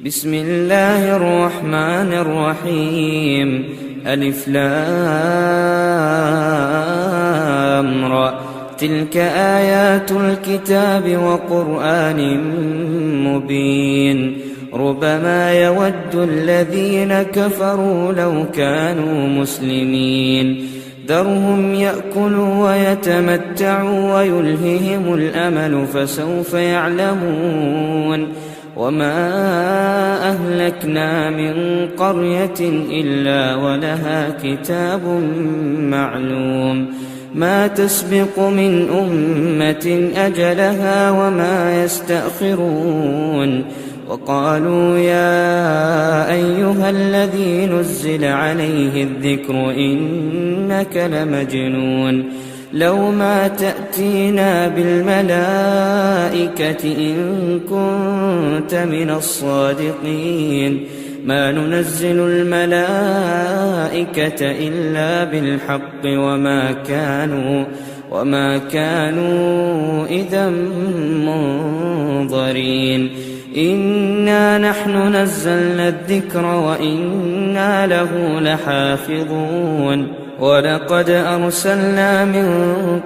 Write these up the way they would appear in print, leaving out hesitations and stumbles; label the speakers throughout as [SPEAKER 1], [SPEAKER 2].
[SPEAKER 1] بسم الله الرحمن الرحيم ألف لام را تلك آيات الكتاب وقرآن مبين ربما يود الذين كفروا لو كانوا مسلمين ذرهم يأكلوا ويتمتعوا ويلههم الأمل فسوف يعلمون وما أهلكنا من قرية إلا ولها كتاب معلوم ما تسبق من أمة أجلها وما يستأخرون وقالوا يا أيها الذي نزل عليه الذكر إنك لمجنون لو ما تأتينا بالملائكة إن كنت من الصادقين ما ننزل الملائكة إلا بالحق وما كانوا إذا منظرين إنا نحن نزلنا الذكر وإنا له لحافظون ولقد أرسلنا من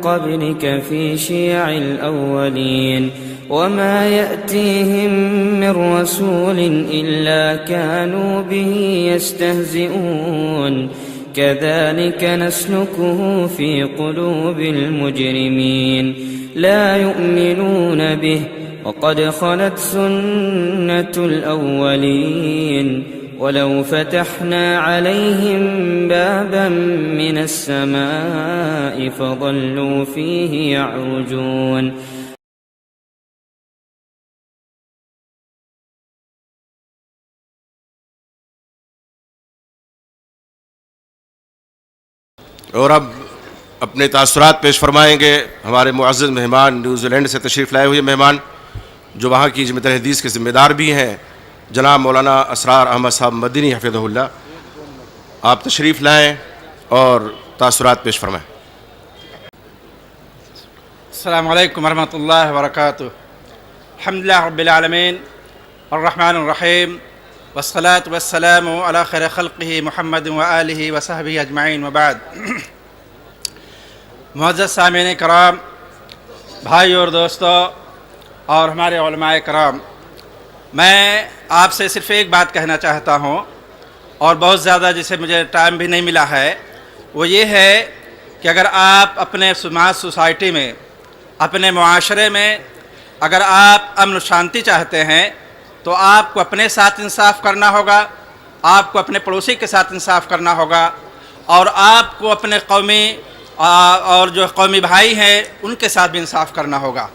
[SPEAKER 1] قبلك في شيع الأولين وما يأتيهم من رسول إلا كانوا به يستهزئون كذلك نسلكه في قلوب المجرمين لا يؤمنون به وقد خلت سنة الأولين ولو فتحنا عليهم بابا من السماء فظلوا فيه يعرجون
[SPEAKER 2] اور اب اپنے تاثرات پیش فرمائیں گے ہمارے معزز مہمان نیوزی لینڈ سے تشریف لائے ہوئے مہمان جو وہاں کی جمعیت الحدیث کے ذمہ دار بھی ہیں، جناب مولانا اسرار احمد صاحب مدنی حفظہ اللہ. آپ تشریف لائیں اور تاثرات پیش فرمائیں.
[SPEAKER 3] السلام علیکم ورحمۃ اللہ وبرکاتہ. الحمدللہ رب العالمین الرحمن الرحیم والصلاة والسلام علی خیر خلقہ محمد وآلہ وصحبہ اجمعین وبعد. معزز سامعین کرام، بھائی اور دوستو اور ہمارے علماء کرام، میں آپ سے صرف ایک بات کہنا چاہتا ہوں اور بہت زیادہ جسے مجھے ٹائم بھی نہیں ملا ہے، وہ یہ ہے کہ اگر آپ اپنے سماج سوسائٹی میں، اپنے معاشرے میں اگر آپ امن و شانتی چاہتے ہیں تو آپ کو اپنے ساتھ انصاف کرنا ہوگا، آپ کو اپنے پڑوسی کے ساتھ انصاف کرنا ہوگا، اور آپ کو اپنے قومی اور جو قومی بھائی ہیں ان کے ساتھ بھی انصاف کرنا ہوگا.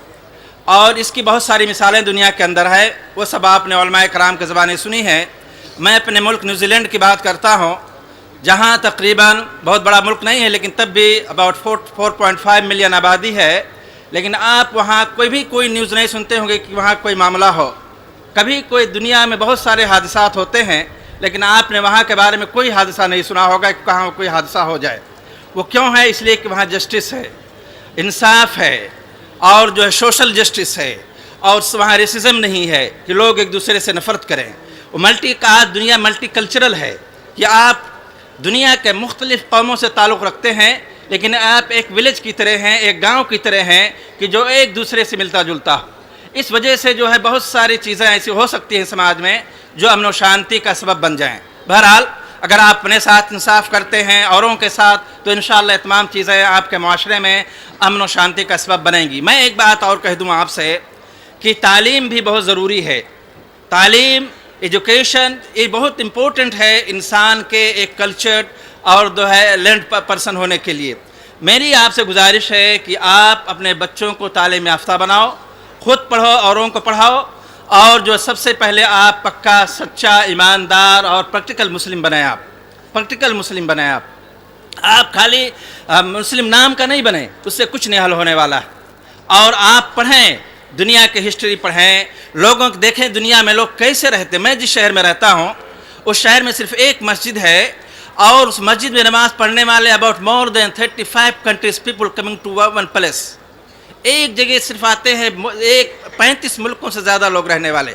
[SPEAKER 3] اور اس کی بہت ساری مثالیں دنیا کے اندر ہے، وہ سب آپ نے علماء کرام کے زبانیں سنی ہیں. میں اپنے ملک نیوزی لینڈ کی بات کرتا ہوں، جہاں تقریباً بہت بڑا ملک نہیں ہے لیکن تب بھی اباؤٹ 4.5 ملین آبادی ہے، لیکن آپ وہاں کوئی نیوز نہیں سنتے ہوں گے کہ وہاں کوئی معاملہ ہو. کبھی کوئی دنیا میں بہت سارے حادثات ہوتے ہیں لیکن آپ نے وہاں کے بارے میں کوئی حادثہ نہیں سنا ہوگا کہ کہاں کوئی حادثہ ہو جائے. وہ کیوں ہے؟ اس لیے کہ وہاں جسٹس ہے، انصاف ہے، اور جو ہے سوشل جسٹس ہے، اور وہاں ریسزم نہیں ہے کہ لوگ ایک دوسرے سے نفرت کریں. وہ دنیا ملٹی کلچرل ہے کہ آپ دنیا کے مختلف قوموں سے تعلق رکھتے ہیں لیکن آپ ایک ولیج کی طرح ہیں، ایک گاؤں کی طرح ہیں کہ جو ایک دوسرے سے ملتا جلتا ہو. اس وجہ سے جو ہے بہت ساری چیزیں ایسی ہو سکتی ہیں سماج میں جو امن و شانتی کا سبب بن جائیں. بہرحال اگر آپ اپنے ساتھ انصاف کرتے ہیں اوروں کے ساتھ تو انشاءاللہ تمام چیزیں آپ کے معاشرے میں امن و شانتی کا سبب بنیں گی. میں ایک بات اور کہہ دوں آپ سے کہ تعلیم بھی بہت ضروری ہے. تعلیم، ایجوکیشن، یہ بہت امپورٹنٹ ہے انسان کے ایک کلچرڈ اور جو ہے لرنڈ پرسن ہونے کے لیے. میری آپ سے گزارش ہے کہ آپ اپنے بچوں کو تعلیم یافتہ بناؤ، خود پڑھو، اوروں کو پڑھاؤ، اور جو سب سے پہلے آپ پکا سچا ایماندار اور پریکٹیکل مسلم بنیں. آپ خالی مسلم نام کا نہیں بنیں، اس سے کچھ نہیں حل ہونے والا ہے. اور آپ پڑھیں، دنیا کی ہسٹری پڑھیں، لوگوں کو دیکھیں دنیا میں لوگ کیسے رہتے. میں جس شہر میں رہتا ہوں اس شہر میں صرف ایک مسجد ہے اور اس مسجد میں نماز پڑھنے والے about more than 35 countries people coming to one place. ایک جگہ صرف آتے ہیں 35 ملکوں سے زیادہ لوگ رہنے والے.